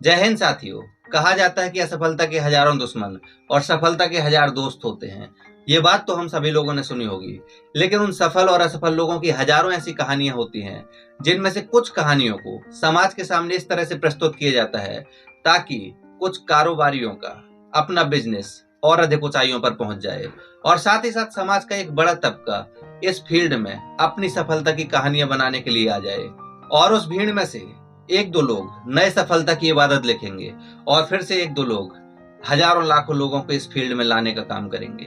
जय हिंद साथियों। कहा जाता है कि असफलता के हजारों दुश्मन और सफलता के हजार दोस्त होते हैं। ये बात तो हम सभी लोगों ने सुनी होगी, लेकिन उन सफल और असफल लोगों की हजारों ऐसी कहानियां होती हैं जिनमें से कुछ कहानियों को समाज के सामने इस तरह से प्रस्तुत किया जाता है ताकि कुछ कारोबारियों का अपना बिजनेस और अधिक ऊंचाइयों पर पहुंच जाए और साथ ही साथ समाज का एक बड़ा तबका इस फील्ड में अपनी सफलता की कहानियां बनाने के लिए आ जाए और उस भीड़ में से एक दो लोग नए सफलता की इबादत लिखेंगे और फिर से एक दो लोग हजारों लाखों लोगों को इस फील्ड में लाने का काम करेंगे।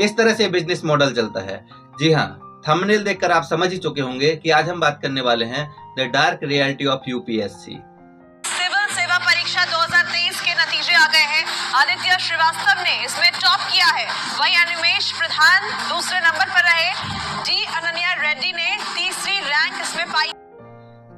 इस तरह से बिजनेस मॉडल चलता है। जी हाँ, थंबनेल देखकर आप समझ ही चुके होंगे कि आज हम बात करने वाले हैं the dark reality of UPSC. Civil सेवा परीक्षा 2023 के नतीजे आ गए हैं। आदित्य श्रीवास्तव ने इसमें टॉप किया है, वहीं अनिमेश प्रधान दूसरे नंबर पर रहे। डी अनन्या रेड्डी ने तीसरी रैंक इसमें पाई।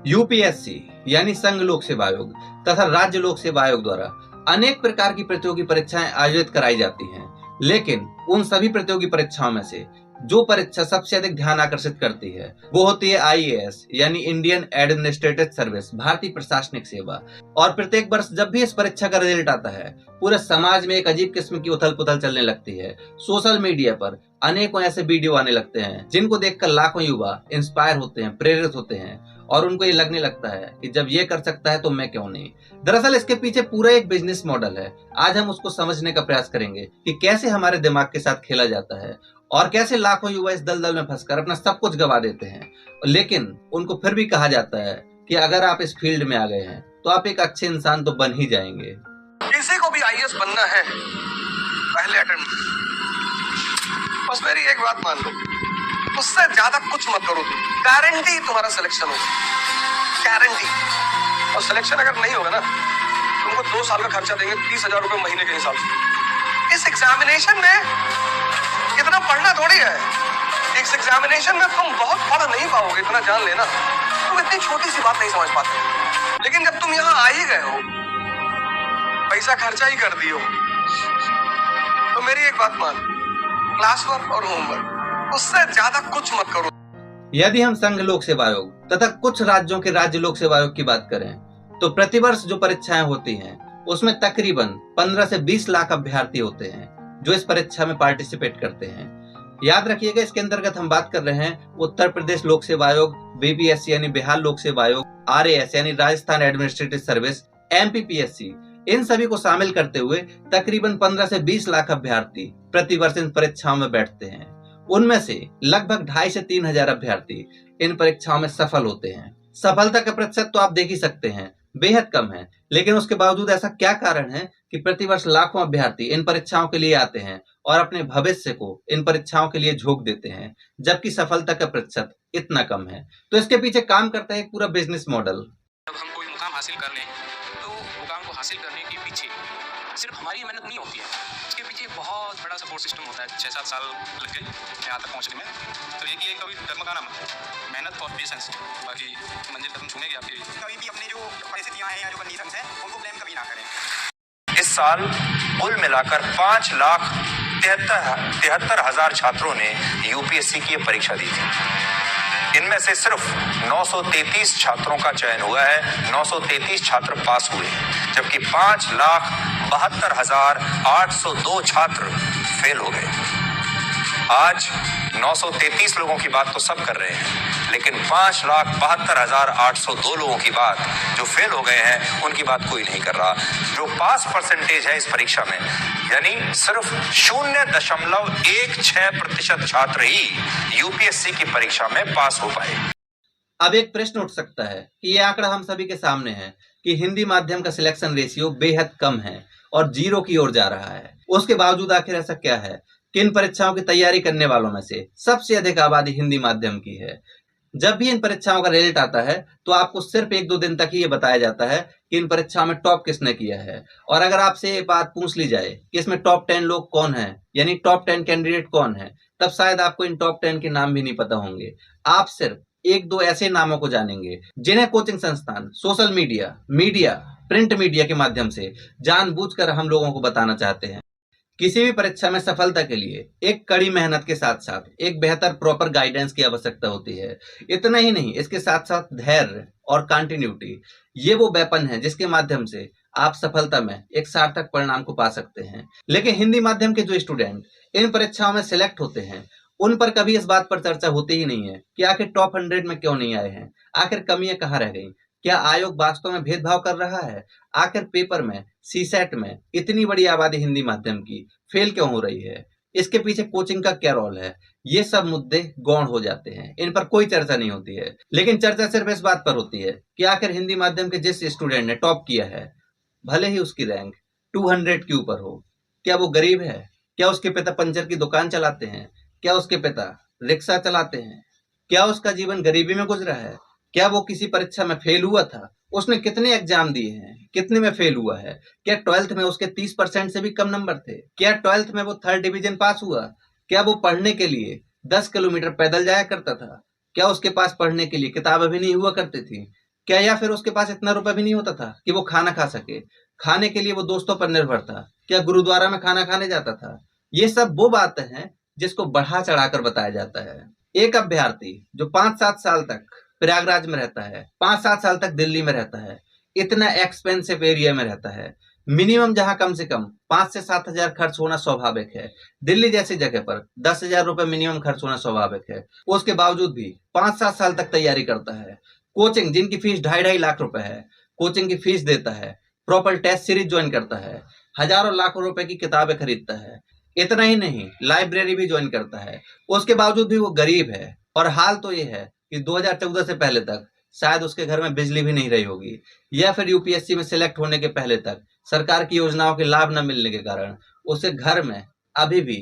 यूपीएससी यानी संघ लोक सेवा आयोग तथा राज्य लोक सेवा आयोग द्वारा अनेक प्रकार की प्रतियोगी परीक्षाएं आयोजित कराई जाती हैं, लेकिन उन सभी प्रतियोगी परीक्षाओं में से जो परीक्षा सबसे अधिक ध्यान आकर्षित करती है वो होती है आईएएस यानी इंडियन एडमिनिस्ट्रेटिव सर्विस, भारतीय प्रशासनिक सेवा। और प्रत्येक वर्ष जब भी इस परीक्षा का रिजल्ट आता है, पूरे समाज में एक अजीब किस्म की उथल पुथल चलने लगती है। सोशल मीडिया पर अनेकों ऐसे वीडियो आने लगते हैं जिनको देखकर लाखों युवा इंस्पायर होते हैं, प्रेरित होते हैं और उनको ये लगने लगता है कि जब ये कर सकता है तो मैं क्यों नहीं। दरअसल इसके पीछे पूरा एक बिजनेस मॉडल है। आज हम उसको समझने का प्रयास करेंगे कि कैसे हमारे दिमाग के साथ खेला जाता है और कैसे लाखों युवा इस दलदल में फंसकर अपना सब कुछ गवा देते हैं, लेकिन उनको फिर भी कहा जाता है कि अगर आप इस फील्ड में आ गए हैं तो आप एक अच्छे इंसान तो बन ही जाएंगे। किसी को भी आईएएस बनना है पहले अटेम्प्ट, बस मेरी एक बात मान लो, उससे ज्यादा कुछ मत करो, गारंटी तुम्हारा सिलेक्शन होगा, गारंटी। और सिलेक्शन अगर नहीं होगा ना, तुमको 2 साल का खर्चा देंगे 30,000 रुपए महीने के हिसाब से। इस एग्जामिनेशन में इतना पढ़ना थोड़ी है, इस एग्जामिनेशन में तुम बहुत पढ़ नहीं पाओगे, इतना जान लेना। तुम इतनी छोटी सी बात नहीं समझ पाते, लेकिन जब तुम यहाँ आ ही गए हो, पैसा खर्चा ही कर दियो, तो मेरी एक बात मान, क्लास वर्क और होमवर्क, उससे ज्यादा कुछ मत करो। यदि हम संघ लोक सेवा आयोग तथा कुछ राज्यों के राज्य लोक सेवा आयोग की बात करें तो प्रतिवर्ष जो परीक्षाएं होती हैं उसमें तकरीबन 15 से 20 लाख अभ्यर्थी होते हैं जो इस परीक्षा में पार्टिसिपेट करते हैं। याद रखिएगा, इसके अंतर्गत हम बात कर रहे हैं उत्तर प्रदेश लोक सेवा आयोग, बीपीएससी यानी बिहार लोक सेवा आयोग, आरएएस यानी राजस्थान एडमिनिस्ट्रेटिव सर्विस, एमपीपीएससी, इन सभी को शामिल करते हुए तकरीबन 15 से 20 लाख अभ्यर्थी प्रतिवर्ष इन परीक्षाओं में बैठते हैं। उनमें से लगभग 2,500 से 3,000 अभ्यर्थी इन परीक्षाओं में सफल होते हैं। सफलता का प्रतिशत तो आप देख ही सकते हैं, बेहद कम है, लेकिन उसके बावजूद ऐसा क्या कारण है कि प्रतिवर्ष लाखों अभ्यर्थी इन परीक्षाओं के लिए आते हैं और अपने भविष्य को इन परीक्षाओं के लिए झोंक देते हैं, जबकि सफलता का प्रतिशत इतना कम है? तो इसके पीछे काम करता है एक पूरा बिजनेस मॉडल। जब हम कोई मुकाम हासिल कर लें तो मुकाम को हासिल करने के पीछे सिर्फ हमारी मेहनत नहीं होती है, इसके पीछे बहुत बड़ा सपोर्ट सिस्टम होता है। 6-7 साल लग गए यहाँ तक पहुँचने में, तो ये कि एक कभी डगमगाना मत, मेहनत और पेशेंस, बाकी मंजिल कदम छूनेगी आपकी। कभी भी अपनी जो परिस्थितियाँ हैं या जो कंडीशंस हैं उनको ब्लेम कभी ना करें। इस साल कुल मिलाकर 5,73,000 छात्रों ने यूपीएससी की परीक्षा दी थी। इनमें से सिर्फ 933 छात्रों का चयन हुआ है, 933 छात्र पास हुए, जबकि 5,72,802 छात्र फेल हो गए। आज 933 लोगों की बात तो सब कर रहे हैं, लेकिन 5,72,802 लोगों की बात जो फेल हो गए हैं उनकी बात कोई नहीं कर रहा। जो पास परसेंटेज है इस परीक्षा में, यानी सिर्फ 0.16% छात्र ही यूपीएससी की परीक्षा में पास हो पाए। अब एक प्रश्न उठ सकता है कि ये आंकड़ा हम सभी के सामने है कि हिंदी माध्यम का सिलेक्शन रेशियो बेहद कम है और 0 की ओर जा रहा है। उसके बावजूद आखिर ऐसा क्या है कि इन परीक्षाओं की तैयारी करने वालों में से सबसे अधिक आबादी हिंदी माध्यम की है? जब भी इन परीक्षाओं का रिजल्ट आता है तो आपको सिर्फ 1-2 दिन तक ही ये बताया जाता है कि इन परीक्षाओं में टॉप किसने किया है। और अगर आपसे ये बात पूछ ली जाए कि इसमें टॉप 10 लोग कौन हैं, यानी टॉप 10 कैंडिडेट कौन है, तब शायद आपको इन टॉप 10 के नाम भी नहीं पता होंगे। आप सिर्फ 1-2 ऐसे नामों को जानेंगे जिन्हें कोचिंग संस्थान, सोशल मीडिया, प्रिंट मीडिया के माध्यम से जानबूझकर हम लोगों को बताना चाहते हैं। किसी भी परीक्षा में सफलता के लिए एक कड़ी मेहनत के साथ साथ एक बेहतर प्रॉपर गाइडेंस की आवश्यकता होती है। इतना ही नहीं, इसके साथ साथ धैर्य और कंटिन्यूटी, ये वो वेपन है जिसके माध्यम से आप सफलता में एक सार्थक परिणाम को पा सकते हैं। लेकिन हिंदी माध्यम के जो स्टूडेंट इन परीक्षाओं में सिलेक्ट होते हैं, उन पर कभी इस बात पर चर्चा होती ही नहीं है कि आखिर टॉप 100 में क्यों नहीं आए हैं, आखिर कमियां कहाँ रह गई, क्या आयोग वास्तव में भेदभाव कर रहा है, आखिर पेपर में सीसेट में इतनी बड़ी आबादी हिंदी माध्यम की फेल क्यों हो रही है, इसके पीछे कोचिंग का क्या रोल है। ये सब मुद्दे गौण हो जाते हैं, इन पर कोई चर्चा नहीं होती है। लेकिन चर्चा सिर्फ इस बात पर होती है कि आखिर हिंदी माध्यम के जिस स्टूडेंट ने टॉप किया है, भले ही उसकी रैंक 200 के ऊपर हो, क्या वो गरीब है, क्या उसके पिता पंचर की दुकान चलाते हैं, क्या उसके पिता रिक्शा चलाते हैं, क्या उसका जीवन गरीबी में गुजरा है, क्या वो किसी परीक्षा में फेल हुआ था, उसने कितने एग्जाम दिए हैं, कितने में फेल हुआ है, क्या 12th में उसके 30% से भी कम नंबर थे, क्या 12th में वो 3rd डिवीजन पास हुआ, क्या वो पढ़ने के लिए 10 किलोमीटर पैदल जाया करता था, क्या उसके पास पढ़ने के लिए किताबें भी नहीं हुआ करती थी, क्या या फिर उसके पास इतना रुपए भी नहीं होता था कि वो खाना खा सके, खाने के लिए वो दोस्तों पर निर्भर था, क्या गुरुद्वारा में खाना खाने जाता था। ये सब वो बातें हैं जिसको बढ़ा चढ़ाकर बताया जाता है। एक अभ्यर्थी जो 5-7 साल तक प्रयागराज में रहता है, 5-7 साल तक दिल्ली में रहता है, इतना एक्सपेंसिव एरिया में रहता है, मिनिमम जहां कम से कम 5 से 7 हजार खर्च होना स्वाभाविक है, दिल्ली जैसी जगह पर 10,000 रुपए मिनिमम खर्च होना स्वाभाविक है, उसके बावजूद भी 5-7 साल तक तैयारी करता है। कोचिंग जिनकी फीस 2.5 लाख रुपए है, कोचिंग की फीस देता है, प्रॉपर टेस्ट सीरीज ज्वाइन करता है, हजारों लाखों रुपए की किताबें खरीदता है, इतना ही नहीं लाइब्रेरी भी ज्वाइन करता है, उसके बावजूद भी वो गरीब है। और हाल तो ये है कि 2014 से पहले तक शायद उसके घर में बिजली भी नहीं रही होगी, या फिर यूपीएससी में सिलेक्ट होने के पहले तक सरकार की योजनाओं के लाभ न मिलने के कारण उसे घर में अभी भी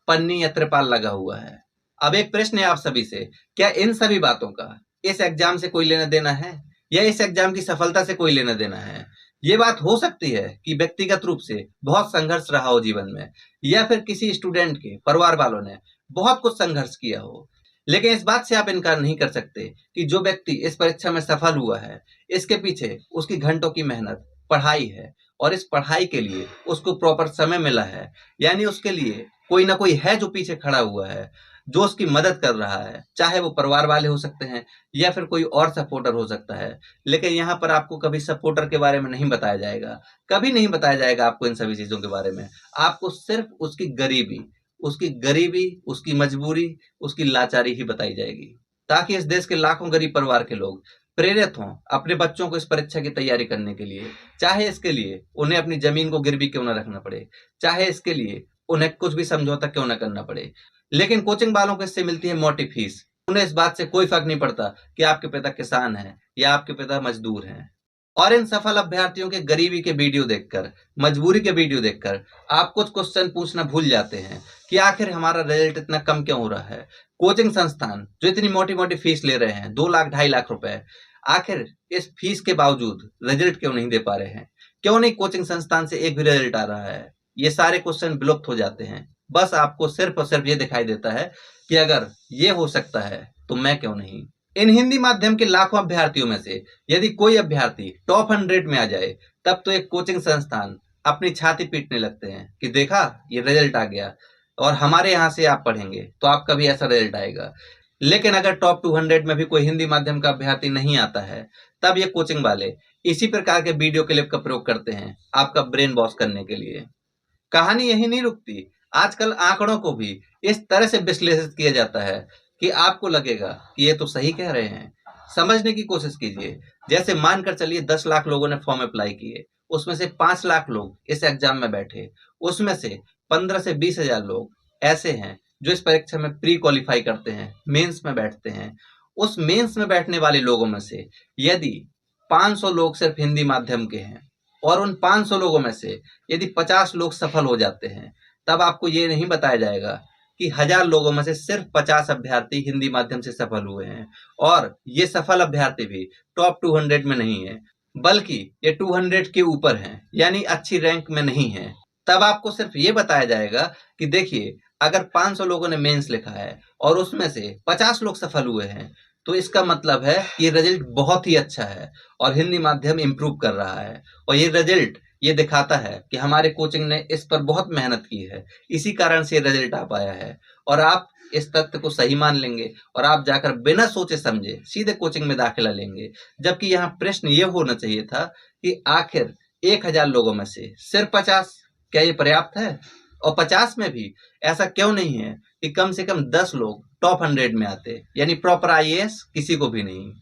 पन्नी या त्रिपाल लगा हुआ है। अब एक प्रश्न है आप सभी से, क्या इन सभी बातों का इस एग्जाम से कोई लेना देना है, या इस एग्जाम की सफलता से कोई लेना देना है? ये बात हो सकती है कि व्यक्तिगत रूप से बहुत संघर्ष रहा हो जीवन में, या फिर किसी स्टूडेंट के परिवार वालों ने बहुत कुछ संघर्ष किया हो, लेकिन इस बात से आप इनकार नहीं कर सकते कि जो व्यक्ति इस परीक्षा में सफल हुआ है, इसके पीछे उसकी घंटों की मेहनत पढ़ाई है, और इस पढ़ाई के लिए उसको प्रॉपर समय मिला है, यानी उसके लिए कोई ना कोई है जो पीछे खड़ा हुआ है, जो उसकी मदद कर रहा है, चाहे वो परिवार वाले हो सकते हैं या फिर कोई और सपोर्टर हो सकता है। लेकिन यहाँ पर आपको कभी सपोर्टर के बारे में नहीं बताया जाएगा, कभी नहीं बताया जाएगा आपको इन सभी चीजों के बारे में। आपको सिर्फ उसकी गरीबी, उसकी मजबूरी, उसकी लाचारी ही बताई जाएगी, ताकि इस देश के लाखों गरीब परिवार के लोग प्रेरित हों अपने बच्चों को इस परीक्षा की तैयारी करने के लिए, चाहे इसके लिए उन्हें अपनी जमीन को गिरवी क्यों न रखना पड़े, चाहे इसके लिए उन्हें कुछ भी समझौता क्यों न करना पड़े। लेकिन कोचिंग वालों को इससे मिलती है मोटी फीस, उन्हें इस बात से कोई फर्क नहीं पड़ता कि आपके पिता किसान हैं या आपके पिता मजदूर हैं। और इन सफल अभ्यर्थियों के गरीबी के वीडियो देखकर, मजबूरी के वीडियो देखकर आप कुछ क्वेश्चन पूछना भूल जाते हैं कि आखिर हमारा रिजल्ट इतना कम क्यों हो रहा है। कोचिंग संस्थान जो इतनी मोटी मोटी फीस ले रहे हैं, 2 लाख 2.5 लाख रुपए, आखिर इस फीस के बावजूद रिजल्ट क्यों नहीं दे पा रहे हैं? क्यों नहीं कोचिंग संस्थान से एक भी रिजल्ट आ रहा है? ये सारे क्वेश्चन विलुप्त हो जाते हैं। बस आपको सिर्फ और सिर्फ ये दिखाई देता है कि अगर ये हो सकता है तो मैं क्यों नहीं। इन हिंदी माध्यम के लाखों अभ्यर्थियों में से यदि कोई अभ्यर्थी टॉप 100 में आ जाए, तब तो एक कोचिंग संस्थान अपनी छाती पीटने लगते हैं कि देखा ये रिजल्ट आ गया और हमारे यहाँ से आप पढ़ेंगे तो आपका भी ऐसा रिजल्ट आएगा। लेकिन अगर टॉप 200 में भी कोई हिंदी माध्यम का अभ्यर्थी नहीं आता है, तब ये कोचिंग वाले इसी प्रकार के वीडियो क्लिप का प्रयोग करते हैं आपका ब्रेन वॉश करने के लिए। कहानी यही नहीं रुकती, आजकल आंकड़ों को भी इस तरह से विश्लेषित किया जाता है कि आपको लगेगा कि ये तो सही कह रहे हैं। समझने की कोशिश कीजिए, जैसे मानकर चलिए 10 लाख लोगों ने फॉर्म अप्लाई किए, उसमें से 5 लाख लोग इस एग्जाम में बैठे, उसमें से 15 से 20 हजार लोग ऐसे हैं जो इस परीक्षा में प्री क्वालिफाई करते हैं, मेंस में बैठते हैं। उस मेंस में बैठने वाले लोगों में से यदि 500 लोग सिर्फ हिंदी माध्यम के हैं और उन 500 लोगों में से यदि 50 लोग सफल हो जाते हैं, तब आपको ये नहीं बताया जाएगा कि 1000 लोगों में से सिर्फ 50 अभ्यर्थी हिंदी माध्यम से सफल हुए हैं, और ये सफल अभ्यर्थी भी टॉप 200 में नहीं है, बल्कि ये 200 के ऊपर हैं, यानी अच्छी रैंक में नहीं है। तब आपको सिर्फ ये बताया जाएगा कि देखिए, अगर 500 लोगों ने मेंस लिखा है और उसमें से 50 लोग सफल हुए हैं, तो इसका मतलब है ये रिजल्ट बहुत ही अच्छा है और हिंदी माध्यम इम्प्रूव कर रहा है। और ये रिजल्ट ये दिखाता है कि हमारे कोचिंग ने इस पर बहुत मेहनत की है, इसी कारण से रिजल्ट आ पाया है। और आप इस तथ्य को सही मान लेंगे और आप जाकर बिना सोचे समझे सीधे कोचिंग में दाखिला लेंगे। जबकि यहाँ प्रश्न ये होना चाहिए था कि आखिर 1000 लोगों में से सिर्फ 50, क्या ये पर्याप्त है? और 50 में भी ऐसा क्यों नहीं है कि कम से कम 10 लोग टॉप 100 में आते, यानी प्रॉपर आईएएस किसी को भी नहीं।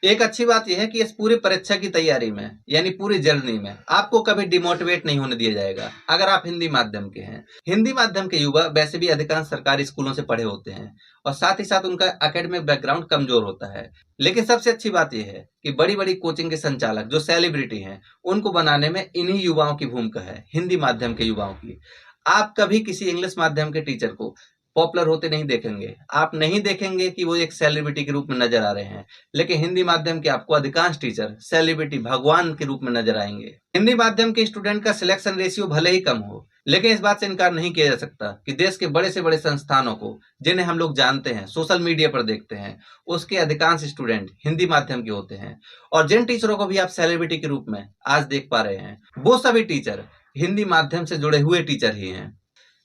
एक अच्छी बात यह है कि इस पूरी परीक्षा की तैयारी में, यानी पूरी जर्नी में, आपको कभी डिमोटिवेट नहीं होने दिया जाएगा अगर आप हिंदी माध्यम के हैं। हिंदी माध्यम के युवा वैसे भी अधिकांश सरकारी स्कूलों से पढ़े होते हैं और साथ ही साथ उनका एकेडमिक बैकग्राउंड कमजोर होता है। लेकिन सबसे अच्छी बात यह है कि बड़ी बड़ी कोचिंग के संचालक जो सेलिब्रिटी हैं, उनको बनाने में इन्हीं युवाओं की भूमिका है, हिंदी माध्यम के युवाओं की। आप कभी किसी इंग्लिश माध्यम के टीचर को पॉपुलर होते नहीं देखेंगे, आप नहीं देखेंगे कि वो एक सेलिब्रिटी के रूप में नजर आ रहे हैं। लेकिन हिंदी माध्यम के आपको अधिकांश टीचर सेलिब्रिटी, भगवान के रूप में नजर आएंगे। हिंदी माध्यम के स्टूडेंट का सिलेक्शन रेशियो भले ही कम हो, लेकिन इस बात से इनकार नहीं किया जा सकता कि देश के बड़े से बड़े संस्थानों को, जिन्हें हम लोग जानते हैं, सोशल मीडिया पर देखते हैं, उसके अधिकांश स्टूडेंट हिंदी माध्यम के होते हैं। और जिन टीचरों को भी आप सेलिब्रिटी के रूप में आज देख पा रहे हैं, वो सभी टीचर हिंदी माध्यम से जुड़े हुए टीचर ही हैं।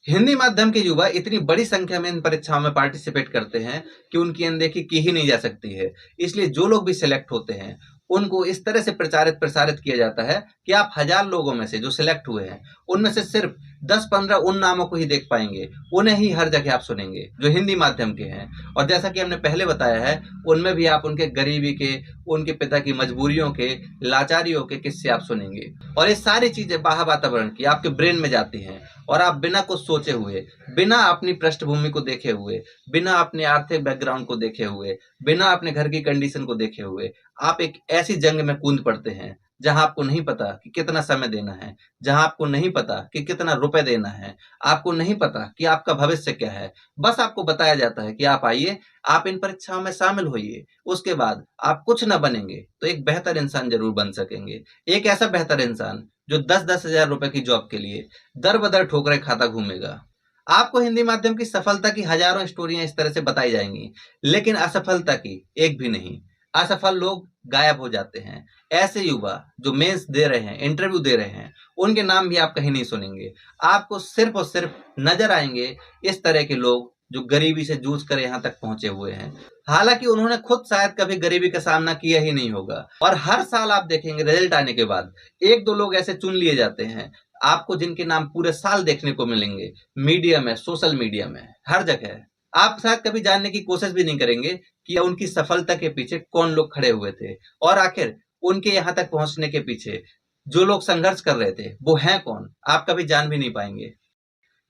हिंदी माध्यम के युवा इतनी बड़ी संख्या में इन परीक्षाओं में पार्टिसिपेट करते हैं कि उनकी अनदेखी की ही नहीं जा सकती है। इसलिए जो लोग भी सिलेक्ट होते हैं, उनको इस तरह से प्रसारित किया जाता है कि आप 1000 लोगों में से जो सिलेक्ट हुए हैं, उनमें से सिर्फ 10-15 उन नामों को ही देख पाएंगे, उन्हें ही हर जगह आप सुनेंगे जो हिंदी माध्यम के हैं। और जैसा कि हमने पहले बताया है, उनमें भी आप उनके गरीबी के, उनके पिता की मजबूरियों के, लाचारियों के किस्से आप सुनेंगे। और ये सारी चीजें बाह्य वातावरण की आपके ब्रेन में जाती हैं और आप बिना कुछ सोचे हुए, बिना अपनी पृष्ठभूमि को देखे हुए, बिना अपने आर्थिक बैकग्राउंड को देखे हुए, बिना अपने घर की कंडीशन को देखे हुए, आप एक ऐसी जंग में कूद पड़ते हैं जहां आपको नहीं पता कि कितना समय देना है, जहां आपको नहीं पता कि कितना रुपए देना है, आपको नहीं पता कि आपका भविष्य क्या है। बस आपको बताया जाता है कि आप आइए, आप इन परीक्षाओं में शामिल होइए, उसके बाद आप कुछ न बनेंगे तो एक बेहतर इंसान जरूर बन सकेंगे। एक ऐसा बेहतर इंसान जो 10-10 हजार रुपए की जॉब के लिए दर बदर ठोकरें खाता घूमेगा। आपको हिंदी माध्यम की सफलता की हजारों स्टोरियां इस तरह से बताई जाएंगी, लेकिन असफलता की एक भी नहीं। असफल लोग गायब हो जाते हैं। ऐसे युवा जो मेंस दे रहे हैं, इंटरव्यू दे रहे हैं, उनके नाम भी आप कहीं नहीं सुनेंगे। आपको सिर्फ और सिर्फ नजर आएंगे इस तरह के लोग जो गरीबी से जूझ कर यहाँ तक पहुंचे हुए हैं। हालांकि उन्होंने खुद शायद कभी गरीबी का सामना किया ही नहीं होगा। और हर साल आप देखेंगे रिजल्ट आने के बाद 1-2 लोग ऐसे चुन लिए जाते हैं आपको, जिनके नाम पूरे साल देखने को मिलेंगे मीडिया में, सोशल मीडिया में, हर जगह। आप शायद कभी जानने की कोशिश भी नहीं करेंगे कि उनकी सफलता के पीछे कौन लोग खड़े हुए थे और आखिर उनके यहाँ तक पहुंचने के पीछे जो लोग संघर्ष कर रहे थे वो हैं कौन, आप कभी जान भी नहीं पाएंगे।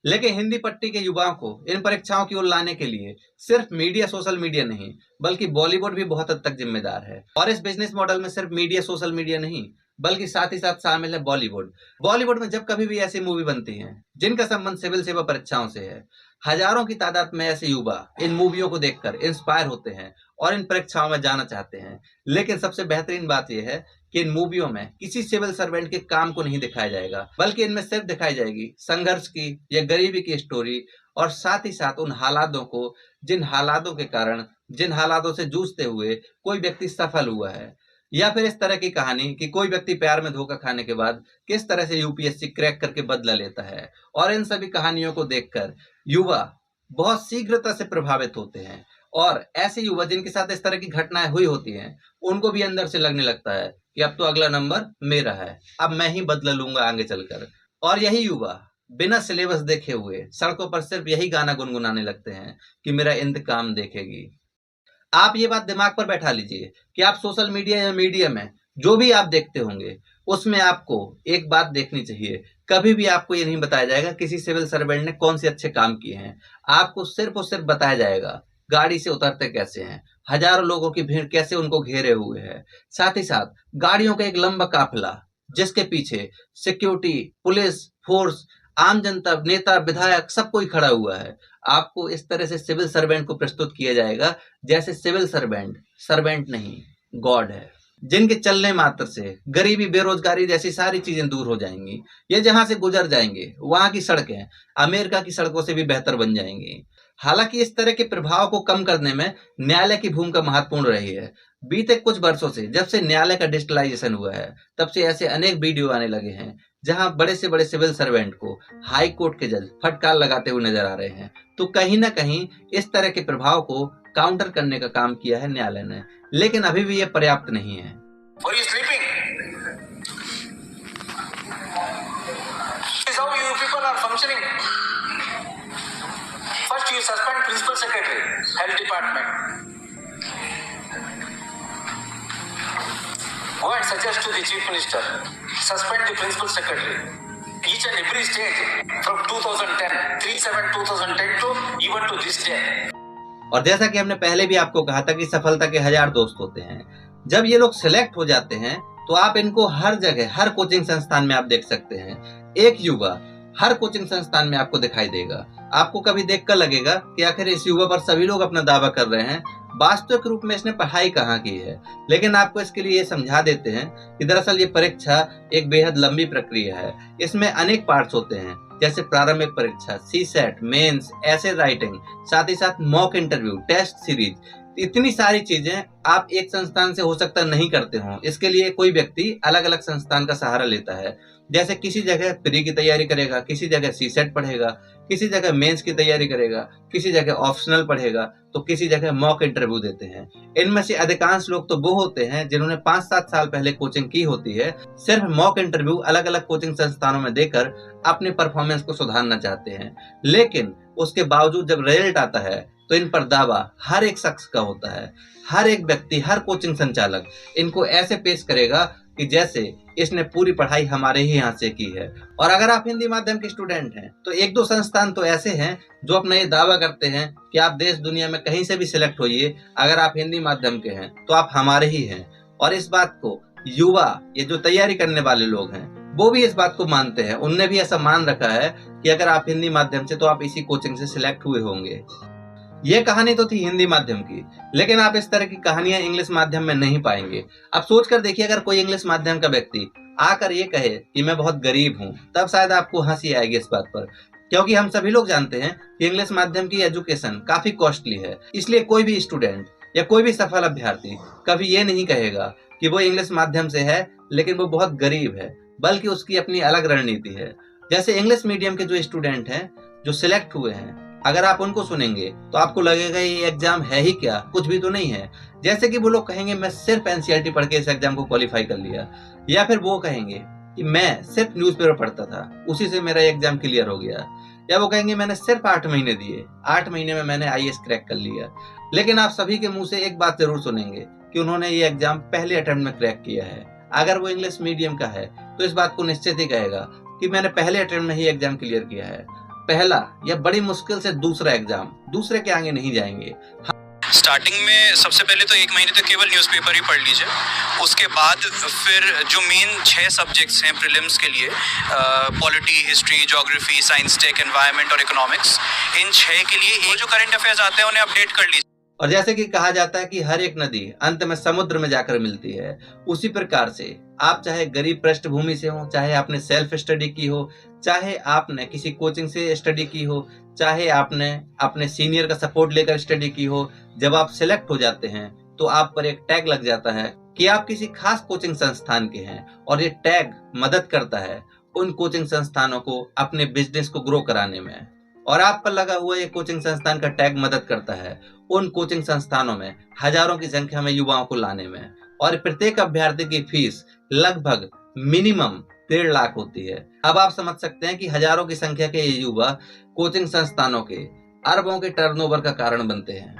लेकिन हिंदी पट्टी के युवाओं को इन परीक्षाओं की ओर लाने के लिए सिर्फ मीडिया, सोशल मीडिया नहीं, बल्कि बॉलीवुड भी बहुत हद तक जिम्मेदार है। और इस बिजनेस मॉडल में सिर्फ मीडिया, सोशल मीडिया नहीं, बल्कि साथ ही साथ शामिल है बॉलीवुड। बॉलीवुड में जब कभी भी ऐसी मूवी बनती है जिनका संबंध सिविल सेवा परीक्षाओं से है, हजारों की तादाद में ऐसे युवा इन मूवियों को देखकर इंस्पायर होते हैं और इन परीक्षाओं में जाना चाहते हैं। लेकिन सबसे बेहतरीन बात यह है कि इन मूवियों में किसी सिविल सर्वेंट के काम को नहीं दिखाया जाएगा, बल्कि इनमें सिर्फ दिखाई जाएगी संघर्ष की या गरीबी की स्टोरी, और साथ ही साथ उन हालातों को, जिन हालातों के कारण, जिन हालातों से जूझते हुए कोई व्यक्ति सफल हुआ है। या फिर इस तरह की कहानी कि कोई व्यक्ति प्यार में धोखा खाने के बाद किस तरह से यूपीएससी क्रैक करके बदला लेता है। और इन सभी कहानियों को देखकर युवा बहुत शीघ्रता से प्रभावित होते हैं। और ऐसे युवा जिनके साथ इस तरह की घटनाएं हुई होती हैं, उनको भी अंदर से लगने लगता है कि अब तो अगला नंबर मेरा है, अब मैं ही बदला लूंगा आगे चलकर। और यही युवा बिना सिलेबस देखे हुए सड़कों पर सिर्फ यही गाना गुनगुनाने लगते हैं कि मेरा इंतकाम देखेगी। आप ये बात दिमाग पर बैठा लीजिए कि आप सोशल मीडिया या मीडिया में जो भी आप देखते होंगे, उसमें आपको एक बात देखनी चाहिए, कभी भी आपको ये नहीं बताया जाएगा किसी सिविल सर्वेंट ने कौन से अच्छे काम किए हैं। आपको सिर्फ और सिर्फ बताया जाएगा गाड़ी से उतरते कैसे हैं, हजारों लोगों की भीड़ कैसे उनको घेरे हुए है, साथ ही साथ गाड़ियों का एक लंबा काफिला जिसके पीछे सिक्योरिटी, पुलिस फोर्स, आम जनता, नेता, विधायक सब कोई खड़ा हुआ है। आपको इस तरह से सिविल सर्वेंट को प्रस्तुत किया जाएगा जैसे सिविल सर्वेंट नहीं, गॉड है, जिनके चलने मात्र से गरीबी, बेरोजगारी जैसी सारी चीजें दूर हो जाएंगी। ये जहां से गुजर जाएंगे वहां की सड़कें अमेरिका की सड़कों से भी बेहतर बन जाएंगी। हालांकि इस तरह के प्रभाव को कम करने में न्यायालय की भूमिका महत्वपूर्ण रही है। बीते कुछ वर्षों से जब से न्यायालय का डिजिटलाइजेशन हुआ है, तब से ऐसे अनेक वीडियो आने लगे हैं जहां बड़े से बड़े सिविल सर्वेंट को हाई कोर्ट के जज फटकार लगाते हुए नजर आ रहे हैं। तो कहीं ना कहीं इस तरह के प्रभाव को काउंटर करने का काम किया है न्यायालय ने, लेकिन अभी भी यह पर्याप्त नहीं है। Are you sleeping? functioning. First, you suspend principal secretary, health department. Go and suggest to the chief minister, suspend the principal secretary. Each and every stage from 2010, 3/7/2010 to even to this day. और जैसा कि हमने पहले भी आपको कहा था कि सफलता के 1000 दोस्त होते हैं। जब ये लोग सिलेक्ट हो जाते हैं तो आप इनको हर जगह, हर कोचिंग संस्थान में आप देख सकते हैं। एक युवा हर कोचिंग संस्थान में आपको दिखाई देगा। आपको कभी देखकर लगेगा कि आखिर इस युवा पर सभी लोग अपना दावा कर रहे हैं, वास्तविक रूप में इसने पढ़ाई कहाँ की है। लेकिन आपको इसके लिए ये समझा देते हैं कि दरअसल ये परीक्षा एक बेहद लंबी प्रक्रिया है। इसमें अनेक पार्ट्स होते हैं, जैसे प्रारंभिक परीक्षा, सीसेट, मेंस, एसे राइटिंग, साथ ही साथ मॉक इंटरव्यू, टेस्ट सीरीज, इतनी सारी चीजें आप एक संस्थान से हो सकता नहीं करते हो। इसके लिए कोई व्यक्ति अलग अलग संस्थान का सहारा लेता है। जैसे किसी जगह प्री की तैयारी करेगा, किसी जगह सीसेट पढ़ेगा, किसी जगह मेंस की तैयारी करेगा, किसी जगह ऑप्शनल पढ़ेगा, तो किसी जगह मॉक इंटरव्यू देते हैं। इनमें से अधिकांश लोग तो वो होते हैं जिन्होंने 5-7 साल पहले कोचिंग की होती है, सिर्फ मॉक इंटरव्यू अलग अलग कोचिंग संस्थानों में देकर अपने परफॉर्मेंस को सुधारना चाहते हैं। लेकिन उसके बावजूद जब रिजल्ट आता है तो इन पर दावा हर एक शख्स का होता है। हर एक व्यक्ति, हर कोचिंग संचालक इनको ऐसे पेश करेगा कि जैसे इसने पूरी पढ़ाई हमारे ही यहाँ से की है। और अगर आप हिंदी माध्यम के स्टूडेंट हैं तो 1-2 संस्थान तो ऐसे हैं जो अपना ये दावा करते हैं कि आप देश दुनिया में कहीं से भी सिलेक्ट होइए, अगर आप हिंदी माध्यम के हैं तो आप हमारे ही हैं। और इस बात को युवा, ये जो तैयारी करने वाले लोग हैं, वो भी इस बात को मानते हैं। उनने भी ऐसा मान रखा है कि अगर आप हिंदी माध्यम से तो आप इसी कोचिंग से सिलेक्ट हुए होंगे। ये कहानी तो थी हिंदी माध्यम की, लेकिन आप इस तरह की कहानियां इंग्लिश माध्यम में नहीं पाएंगे। अब सोच कर देखिए, अगर कोई इंग्लिश माध्यम का व्यक्ति आकर ये कहे कि मैं बहुत गरीब हूँ, तब शायद आपको हंसी आएगी इस बात पर, क्योंकि हम सभी लोग जानते हैं कि इंग्लिश माध्यम की एजुकेशन काफी कॉस्टली है। इसलिए कोई भी स्टूडेंट या कोई भी सफल अभ्यर्थी कभी ये नहीं कहेगा कि वो इंग्लिश माध्यम से है लेकिन वो बहुत गरीब है, बल्कि उसकी अपनी अलग रणनीति है। जैसे इंग्लिश मीडियम के जो स्टूडेंट हैं जो सिलेक्ट हुए हैं, अगर आप उनको सुनेंगे तो आपको लगेगा ये एग्जाम है ही क्या, कुछ भी तो नहीं है। जैसे कि वो लोग कहेंगे मैं सिर्फ एनसीईआरटी पढ़ के इस एग्जाम को क्वालिफाई कर लिया, या फिर वो कहेंगे कि मैं सिर्फ न्यूज़पेपर पढ़ता था, उसी से मेरा एग्जाम क्लियर हो गया, या वो कहेंगे मैंने सिर्फ 8 महीने दिए, 8 महीने में मैंने आईएएस क्रैक कर लिया। लेकिन आप सभी के मुंह से एक बात जरूर सुनेंगे कि उन्होंने ये एग्जाम पहले अटेम्प्ट में क्रैक किया है। अगर वो इंग्लिश मीडियम का है तो इस बात को निश्चित ही कहेगा कि मैंने पहले अटेम्प्ट में ही एग्जाम क्लियर किया है। पहला या बड़ी मुश्किल से दूसरा एग्जाम, दूसरे के आगे नहीं जाएंगे। स्टार्टिंग में सबसे पहले तो 1 महीने तक केवल न्यूज़पेपर ही पढ़ लीजिए। उसके बाद फिर जो मेन 6 सब्जेक्ट्स हैं प्रीलिम्स के लिए, polity, history, geography, science, tech, environment और इकोनॉमिक्स, इन 6 के लिए ये जो करंट अफेयर्स आते हैं उन्हें अपडेट कर लीजिए। और जैसे कि कहा जाता है कि हर एक नदी अंत में समुद्र में जाकर मिलती है, उसी प्रकार से आप चाहे गरीब पृष्ठभूमि से हो, चाहे आपने सेल्फ स्टडी की हो, चाहे आपने किसी कोचिंग से स्टडी की हो, चाहे आपने अपने सीनियर का सपोर्ट लेकर स्टडी की हो, जब आप सिलेक्ट हो जाते हैं तो आप पर एक टैग लग जाता है कि आप किसी खास कोचिंग संस्थान के हैं। और ये टैग मदद करता है उन कोचिंग संस्थानों को अपने बिजनेस को ग्रो कराने में। और आप पर लगा हुआ ये कोचिंग संस्थान का टैग मदद करता है उन कोचिंग संस्थानों में हजारों की संख्या में युवाओं को लाने में। और प्रत्येक अभ्यर्थी की फीस लगभग मिनिमम 1.5 लाख होती है। अब आप समझ सकते हैं कि हजारों की संख्या के ये युवा कोचिंग संस्थानों के अरबों के टर्नओवर का कारण बनते हैं।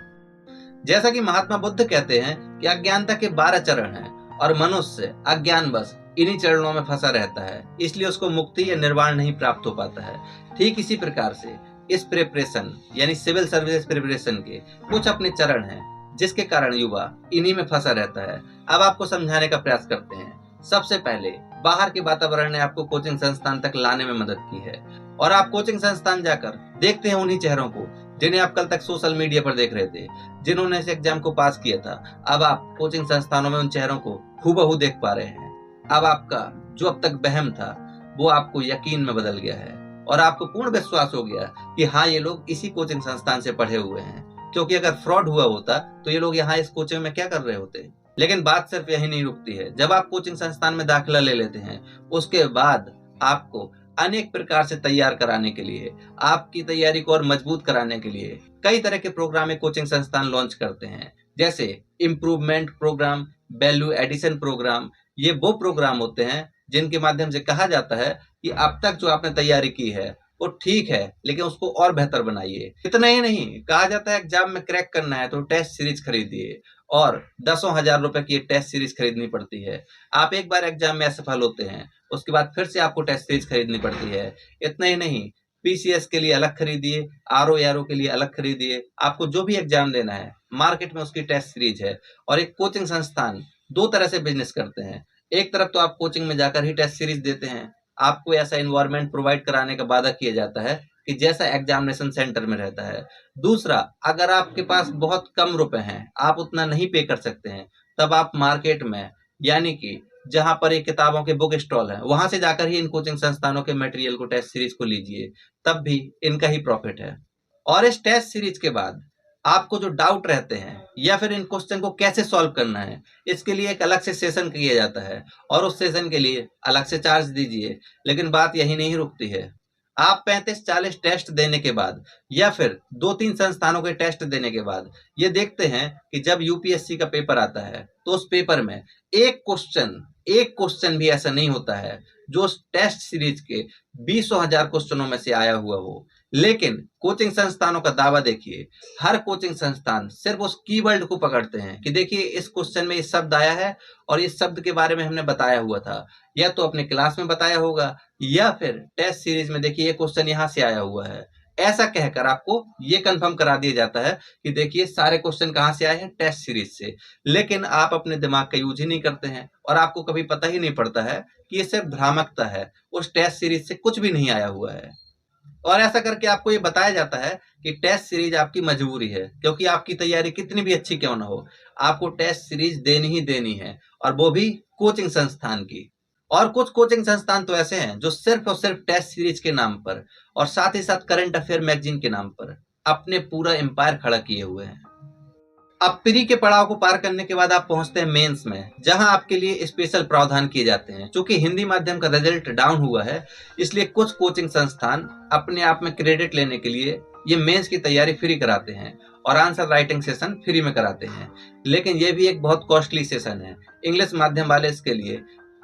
जैसा कि महात्मा बुद्ध कहते हैं कि अज्ञानता के 12 चरण हैं और मनुष्य अज्ञान बस इन्हीं चरणों में फंसा रहता है, इसलिए उसको मुक्ति या निर्वाण नहीं प्राप्त हो पाता है। ठीक इसी प्रकार से इस प्रिपरेशन यानी सिविल सर्विसेज प्रिपरेशन के कुछ अपने चरण हैं जिसके कारण युवा इन्हीं में फंसा रहता है। अब आपको समझाने का प्रयास करते हैं। सबसे पहले बाहर के वातावरण ने आपको कोचिंग संस्थान तक लाने में मदद की है, और आप कोचिंग संस्थान जाकर देखते हैं उन्हीं चेहरों को जिन्हें आप कल तक सोशल मीडिया पर देख रहे थे, जिन्होंने इस एग्जाम को पास किया था। अब आप कोचिंग संस्थानों में उन चेहरों को हूबहू देख पा रहे हैं। अब आपका जो अब तक वहम था वो आपको यकीन में बदल गया है, और आपको पूर्ण विश्वास हो गया कि हाँ, ये लोग इसी कोचिंग संस्थान से पढ़े हुए हैं, क्योंकि अगर फ्रॉड हुआ होता तो ये लोग यहाँ इस कोचिंग में क्या कर रहे होते। लेकिन बात सिर्फ यही नहीं रुकती है। जब आप कोचिंग संस्थान में दाखिला ले लेते हैं, उसके बाद आपको अनेक प्रकार से तैयार कराने के लिए, आपकी तैयारी को और मजबूत कराने के लिए कई तरह के प्रोग्राम कोचिंग संस्थान लॉन्च करते हैं, जैसे improvement programme, value addition programme. ये वो प्रोग्राम होते हैं जिनके माध्यम से कहा जाता है कि अब तक जो आपने तैयारी की है वो ठीक है, लेकिन उसको और बेहतर बनाइए। इतना ही नहीं, कहा जाता है एग्जाम में क्रैक करना है तो टेस्ट सीरीज खरीदिए, और दसों हजार रुपए की टेस्ट सीरीज खरीदनी पड़ती है। आप एक बार एग्जाम में असफल होते हैं, उसके बाद फिर से आपको टेस्ट सीरीज खरीदनी पड़ती है। इतना ही नहीं, पीसीएस के लिए अलग खरीदिए, आरओ एआरओ के लिए अलग खरीदिए। आपको जो भी एग्जाम देना है, मार्केट में उसकी टेस्ट सीरीज है। और एक कोचिंग संस्थान दो तरह से बिजनेस करते हैं। एक तरफ तो आप कोचिंग में जाकर ही टेस्ट सीरीज देते हैं, आपको ऐसा एनवायरनमेंट प्रोवाइड कराने का वादा किया जाता है कि जैसा एग्जामिनेशन सेंटर में रहता है। दूसरा, अगर आपके पास बहुत कम रुपए हैं, आप उतना नहीं पे कर सकते हैं, तब आप मार्केट में, यानी कि जहां पर ये किताबों के बुक स्टॉल है, वहां से जाकर ही इन कोचिंग संस्थानों के मटेरियल को, टेस्ट सीरीज को लीजिए, तब भी इनका ही प्रॉफिट है। और इस टेस्ट सीरीज के बाद आपको जो डाउट रहते हैं या फिर इन क्वेश्चन को कैसे सॉल्व करना है, इसके लिए एक अलग से सेशन किया जाता है और उस सेशन के लिए अलग से चार्ज दीजिए। लेकिन बात यही नहीं रुकती है। आप 35-40 टेस्ट देने के बाद या फिर 2-3 संस्थानों के टेस्ट देने के बाद ये देखते हैं कि जब यूपीएससी का पेपर आता है तो उस पेपर में एक क्वेश्चन भी ऐसा नहीं होता है जो उस टेस्ट सीरीज के 20,000 क्वेश्चनों में से आया हुआ हो। लेकिन कोचिंग संस्थानों का दावा देखिए, हर कोचिंग संस्थान सिर्फ उस कीवर्ड को पकड़ते हैं कि देखिए इस क्वेश्चन में ये शब्द आया है और इस शब्द के बारे में हमने बताया हुआ था, या तो अपने क्लास में बताया होगा या फिर टेस्ट सीरीज में देखिए ये क्वेश्चन यहाँ से आया हुआ है। ऐसा कहकर आपको ये कंफर्म करा दिया जाता है कि देखिए सारे क्वेश्चन कहाँ से आए हैं, टेस्ट सीरीज से। लेकिन आप अपने दिमाग का यूज ही नहीं करते हैं और आपको कभी पता ही नहीं पड़ता है कि ये सिर्फ भ्रामकता है, उस टेस्ट सीरीज से कुछ भी नहीं आया हुआ है। और ऐसा करके आपको ये बताया जाता है कि टेस्ट सीरीज आपकी मजबूरी है, क्योंकि आपकी तैयारी कितनी भी अच्छी क्यों ना हो, आपको टेस्ट सीरीज देनी ही देनी है, और वो भी कोचिंग संस्थान की। और कुछ कोचिंग संस्थान तो ऐसे हैं जो सिर्फ और सिर्फ टेस्ट सीरीज के नाम पर और साथ ही साथ करंट अफेयर मैगजीन के नाम पर अपने पूरा एम्पायर खड़ा किए हुए हैं। अब प्री के पड़ाव को पार करने के बाद आप पहुंचते हैं मेंस में, जहां आपके लिए स्पेशल प्रावधान किए जाते हैं। चूंकि हिंदी माध्यम का रिजल्ट डाउन हुआ है, इसलिए कुछ कोचिंग संस्थान अपने आप में क्रेडिट लेने के लिए ये मेंस की तैयारी फ्री कराते हैं और आंसर राइटिंग सेशन फ्री में कराते हैं। लेकिन ये भी एक बहुत कॉस्टली सेशन है। इंग्लिश माध्यम वाले इसके लिए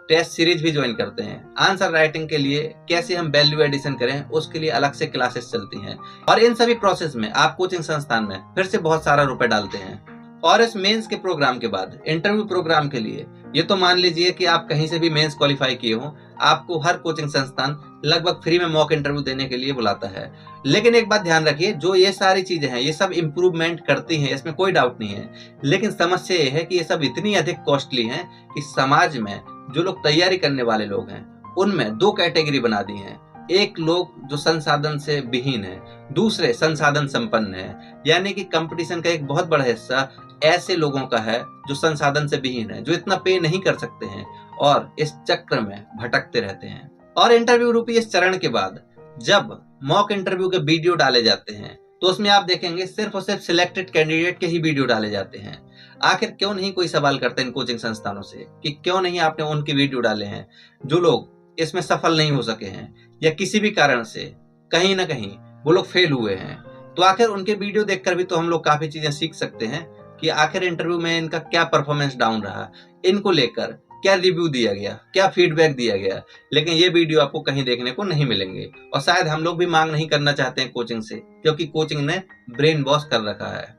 टेस्ट सीरीज भी ज्वाइन करते हैं। आंसर राइटिंग के लिए कैसे हम वैल्यू एडिशन करें, उसके लिए अलग से क्लासेस चलती हैं। और इन सभी प्रोसेस में आप कोचिंग संस्थान में फिर से बहुत सारा रुपए डालते हैं। और इस मेंस के प्रोग्राम के बाद इंटरव्यू प्रोग्राम के लिए ये तो मान लीजिए कि आप कहीं से भी मेंस क्वालिफाई किए हो, आपको हर कोचिंग संस्थान लगभग फ्री में मॉक इंटरव्यू देने के लिए बुलाता है। लेकिन एक बात ध्यान रखिए, जो ये सारी चीजें हैं ये सब इम्प्रूवमेंट करती हैं, इसमें कोई डाउट नहीं है। लेकिन समस्या ये है कि ये सब इतनी अधिक कॉस्टली हैं कि समाज में जो लोग तैयारी करने वाले लोग हैं उनमें दो कैटेगरी बना दी है। एक लोग जो संसाधन से विहीन है, दूसरे संसाधन संपन्न है। यानी कि कंपटीशन का एक बहुत बड़ा हिस्सा ऐसे लोगों का है जो संसाधन से विहीन है, जो इतना पे नहीं कर सकते हैं और इस चक्र में भटकते रहते हैं। और इंटरव्यू रूपी इस चरण के बाद जब मॉक इंटरव्यू के वीडियो डाले जाते हैं तो उसमें आप देखेंगे सिर्फ और सिर्फ सिलेक्टेड कैंडिडेट के ही वीडियो डाले जाते हैं। आखिर क्यों नहीं कोई सवाल करते इन कोचिंग संस्थानों से कि क्यों नहीं आपने उनके वीडियो डाले हैं जो लोग इसमें सफल नहीं हो सके हैं या किसी भी कारण से कहीं ना कहीं वो लोग फेल हुए हैं। तो आखिर उनके वीडियो देखकर भी तो हम लोग काफी चीजें सीख सकते हैं कि आखिर इंटरव्यू में इनका क्या परफॉर्मेंस डाउन रहा, इनको लेकर क्या रिव्यू दिया गया, क्या फीडबैक दिया गया। लेकिन ये वीडियो आपको कहीं देखने को नहीं मिलेंगे और शायद हम लोग भी मांग नहीं करना चाहते हैं कोचिंग से, क्योंकि कोचिंग ने ब्रेन वॉश कर रखा है।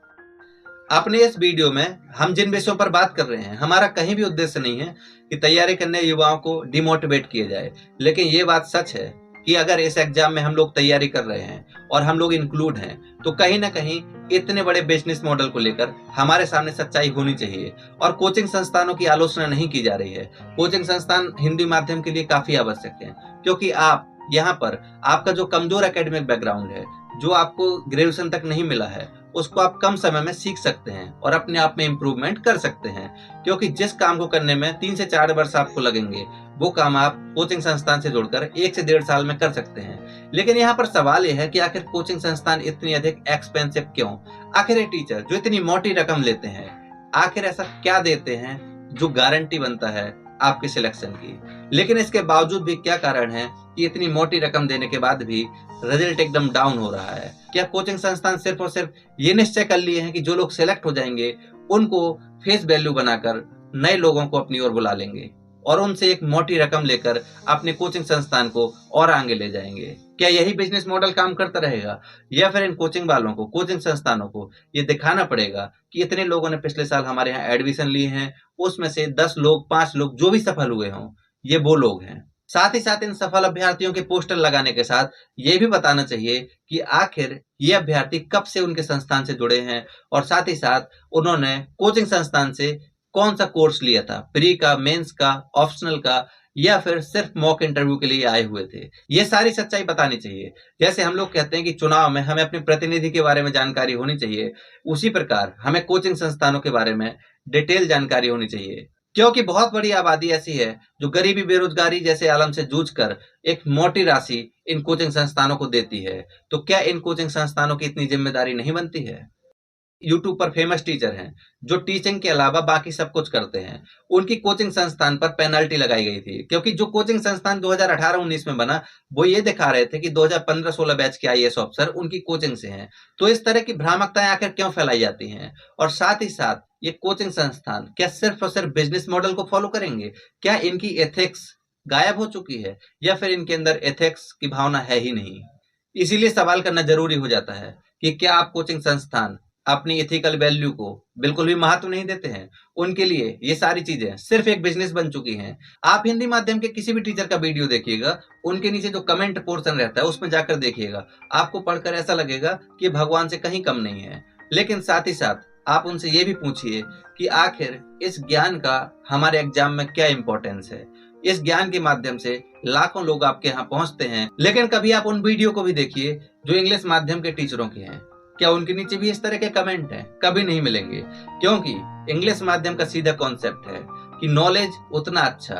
अपने इस वीडियो में हम जिन विषयों पर बात कर रहे हैं, हमारा कहीं भी उद्देश्य नहीं है कि तैयारी करने युवाओं को डिमोटिवेट किया जाए। लेकिन ये बात सच है कि अगर इस एग्जाम में हम लोग तैयारी कर रहे हैं और हम लोग इंक्लूड हैं, तो कहीं ना कहीं इतने बड़े बिजनेस मॉडल को लेकर हमारे सामने सच्चाई होनी चाहिए। और कोचिंग संस्थानों की आलोचना नहीं की जा रही है। कोचिंग संस्थान हिंदी माध्यम के लिए काफी आवश्यक है, क्योंकि आप यहाँ पर आपका जो कमजोर एकेडमिक बैकग्राउंड है, जो आपको ग्रेजुएशन तक नहीं मिला है, उसको आप कम समय में सीख सकते हैं और अपने आप में इम्प्रूवमेंट कर सकते हैं। क्योंकि जिस काम को करने में 3 से 4 वर्ष आपको लगेंगे, वो काम आप कोचिंग संस्थान से जुड़कर 1 से 1.5 साल में कर सकते हैं। लेकिन यहाँ पर सवाल यह है कि आखिर कोचिंग संस्थान इतनी अधिक एक्सपेंसिव क्यों? आखिर ये टीचर जो इतनी मोटी रकम लेते हैं, आखिर ऐसा क्या देते हैं जो गारंटी बनता है आपके सिलेक्शन की? लेकिन इसके बावजूद भी क्या कारण है कि इतनी मोटी रकम देने के बाद भी रिजल्ट एकदम डाउन हो रहा है? क्या कोचिंग संस्थान सिर्फ और सिर्फ ये निश्चय कर लिए हैं कि जो लोग सिलेक्ट हो जाएंगे उनको फेस वैल्यू बनाकर नए लोगों को अपनी ओर बुला लेंगे और उनसे एक मोटी रकम लेकर अपने कोचिंग संस्थान को और आगे ले जाएंगे। क्या यही बिजनेस मॉडल काम करता रहेगा, या फिर इन कोचिंग वालों को, कोचिंग संस्थानों को ये दिखाना पड़ेगा कि इतने लोगों ने पिछले साल हमारे यहाँ एडमिशन लिए हैं, उसमें से 10 लोग 5 लोग जो भी सफल हुए हों ये वो लोग हैं। साथ ही साथ इन सफल अभ्यर्थियों के पोस्टर लगाने के साथ ये भी बताना चाहिए कि आखिर ये अभ्यर्थी कब से उनके संस्थान से जुड़े हैं और साथ ही साथ उन्होंने कोचिंग संस्थान से कौन सा कोर्स लिया था, प्री का, मेंस का, ऑप्शनल का, या फिर सिर्फ मॉक इंटरव्यू के लिए आए हुए थे। ये सारी सच्चाई बतानी चाहिए। जैसे हम लोग कहते हैं कि चुनाव में हमें अपने प्रतिनिधि के बारे में जानकारी होनी चाहिए, उसी प्रकार हमें कोचिंग संस्थानों के बारे में डिटेल जानकारी होनी चाहिए, क्योंकि बहुत बड़ी आबादी ऐसी है जो गरीबी, बेरोजगारी जैसे आलम से जूझकर एक मोटी राशि इन कोचिंग संस्थानों को देती है। तो क्या इन कोचिंग संस्थानों की इतनी जिम्मेदारी नहीं बनती है? यूट्यूब पर फेमस टीचर हैं जो टीचिंग के अलावा बाकी सब कुछ करते हैं, उनकी कोचिंग संस्थान पर पेनल्टी लगाई गई थी, क्योंकि जो कोचिंग संस्थान 2018-19 में बना वो ये दिखा रहे थे कि 2015-16 बैच के आईएएस ऑफिसर उनकी कोचिंग से हैं। तो इस तरह की भ्रामकताएं आखिर क्यों फैलाई जाती हैं? और साथ ही साथ ये कोचिंग संस्थान क्या सिर्फ और सिर्फ बिजनेस मॉडल को फॉलो करेंगे? क्या इनकी एथिक्स गायब हो चुकी है, या फिर इनके अंदर एथिक्स की भावना है ही नहीं? इसीलिए सवाल करना जरूरी हो जाता है कि क्या आप कोचिंग संस्थान अपनी एथिकल वैल्यू को बिल्कुल भी महत्व नहीं देते हैं? उनके लिए ये सारी चीजें सिर्फ एक बिजनेस बन चुकी हैं। आप हिंदी माध्यम के किसी भी टीचर का वीडियो देखिएगा, उनके नीचे जो कमेंट पोर्शन रहता है उसमें जाकर देखिएगा, आपको पढ़कर ऐसा लगेगा कि भगवान से कहीं कम नहीं है। लेकिन साथ ही साथ आप उनसे ये भी पूछिए कि आखिर इस ज्ञान का हमारे एग्जाम में क्या इंपॉर्टेंस है। इस ज्ञान के माध्यम से लाखों लोग आपके यहाँ पहुंचते हैं, लेकिन कभी आप उन वीडियो को भी देखिए जो इंग्लिश माध्यम के टीचरों के हैं। क्या उनके नीचे भी इस तरह के कमेंट हैं? कभी नहीं मिलेंगे, क्योंकि इंग्लिश माध्यम का सीधा कॉन्सेप्ट है कि नॉलेज उतना अच्छा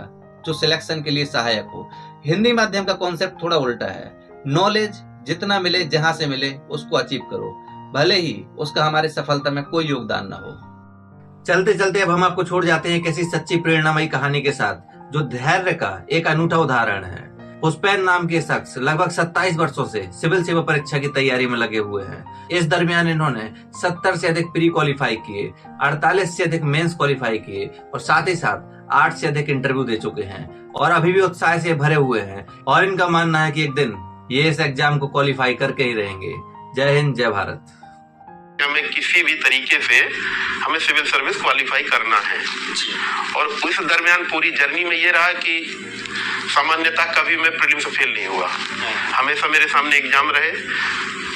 जो सिलेक्शन के लिए सहायक हो। हिंदी माध्यम का कॉन्सेप्ट थोड़ा उल्टा है, नॉलेज जितना मिले, जहां से मिले उसको अचीव करो, भले ही उसका हमारे सफलता में कोई योगदान ना हो। चलते चलते अब हम आपको छोड़ जाते हैं एक ऐसी सच्ची प्रेरणामयी कहानी के साथ जो धैर्य का एक अनूठा उदाहरण है। पुष्पेन नाम के शख्स लगभग 27 वर्षों से सिविल सेवा परीक्षा की तैयारी में लगे हुए हैं। इस दरमियान इन्होंने 70 से अधिक प्री क्वालिफाई किए, 48 से अधिक मेंस क्वालिफाई किए और साथ ही साथ 8 से अधिक इंटरव्यू दे चुके हैं और अभी भी उत्साह से भरे हुए हैं और इनका मानना है कि एक दिन ये इस एग्जाम को क्वालिफाई करके ही रहेंगे। जय हिंद, जय भारत। हमें किसी भी तरीके से हमें सिविल सर्विस क्वालिफाई करना है और उस दरमियान पूरी जर्नी में ये रहा कि सामान्यतः कभी मैं प्रीलिम से फेल नहीं हुआ। हमेशा मेरे सामने एग्जाम रहे,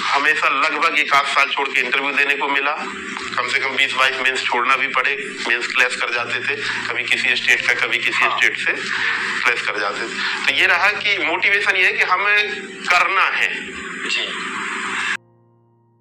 हमेशा लगभग 1 साल छोड़ के इंटरव्यू देने को मिला। कम से कम 20-22 मेंस छोड़ना भी पड़े, मेंस क्लैश कर जाते थे, कभी किसी स्टेट का कभी किसी स्टेट से क्लैश कर जाते थे। तो ये रहा कि मोटिवेशन ये है कि हमें करना है।